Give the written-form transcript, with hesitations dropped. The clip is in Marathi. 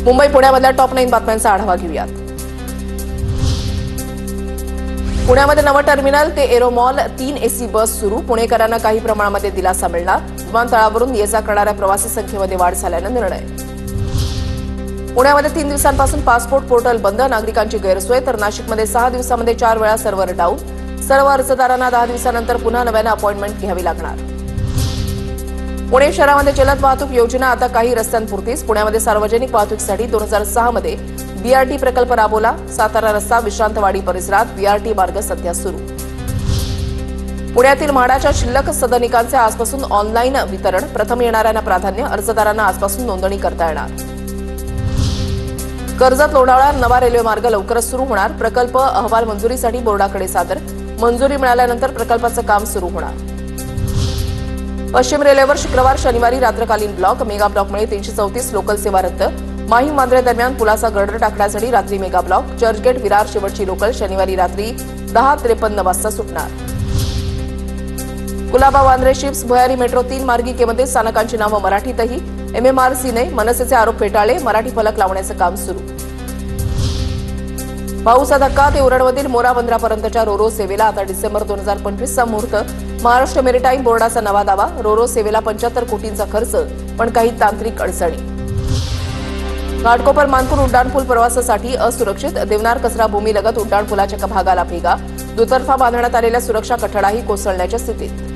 मुंबई पुण्यामधल्या टॉप 9 बातम्यांचा आढावा घेऊयात। पुण्यामध्ये नवं टर्मिनल ते एरो मॉल 3 एसी बस सुरू। पुणेकरांना काही प्रमाणामध्ये दिलासा मिळणार। विमानतळावरून ये जा करणाऱ्या प्रवासी संख्येमध्ये वाढ झाल्यानं निर्णय। पुण्यामध्ये 3 दिवसांपासून पासपोर्ट पोर्टल बंद, नागरिकांची गैरसोय। तर नाशिकमध्ये 6 दिवसांमध्ये 4 वेळा सर्व्हर डाऊन। सर्व अर्जदारांना 10 दिवसांनंतर पुन्हा नव्यानं अपॉइंटमेंट घ्यावी लागणार। पुणे शहरामध्ये जलद वाहतूक योजना आता काही रस्त्यांपुरतीच। पुण्यामध्ये सार्वजनिक वाहतुकीसाठी 2006 मध्ये बीआरटी प्रकल्प राबवला। सातारा रस्ता विश्रांतवाडी परिसरात बीआरटी मार्ग सध्या सुरू। पुण्यातील म्हाडाच्या शिल्लक सदनिकांचे आजपासून ऑनलाईन वितरण। प्रथम येणाऱ्यांना प्राधान्य, अर्जदारांना आजपासून नोंदणी करता येणार। कर्जत लोणावळा नवा रेल्वे मार्ग लवकरच सुरू होणार। प्रकल्प अहवाल मंजुरीसाठी बोर्डाकडे सादर। मंजुरी मिळाल्यानंतर प्रकल्पाचं काम सुरू होणार। पश्चिम रेल्वेवर शुक्रवार शनिवारी रात्रकालीन ब्लॉक। मेगा ब्लॉकमुळे 334 लोकल सेवा रद्द। माहीम वांद्रे दरम्यान पुलाचा गर्डर टाकण्यासाठी रात्री मेगा ब्लॉक। चर्चगेट विरार शेवटची लोकल शनिवारी रात्री 10:53 वाजता सुटणार। कुलाबा वांद्रे शिप्स भुयारी मेट्रो 3 मार्गिकेमध्ये स्थानकांची नावं मराठीतही। MMRCने मनसेचे आरोप फेटाळले। मराठी फलक लावण्याचं काम सुरू। पाऊसा धक्का ते उरणमधील मोरा बंदरापर्यंतच्या रोरो सेवेला आता डिसेंबर 2025चा मुहूर्त। महाराष्ट्र मेरिटाईम बोर्डाचा नवा दावा। रोरो सेवेला 75 कोटींचा खर्च, पण काही तांत्रिक अडचणी। घाटकोपर मानपूर उड्डाणपूल प्रवासासाठी असुरक्षित। देवनार कचरा भूमीलगत उड्डाणपुलाच्या भागाला भेगा। दुतर्फा बांधण्यात आलेल्या सुरक्षा कठडाही कोसळण्याच्या स्थितीत।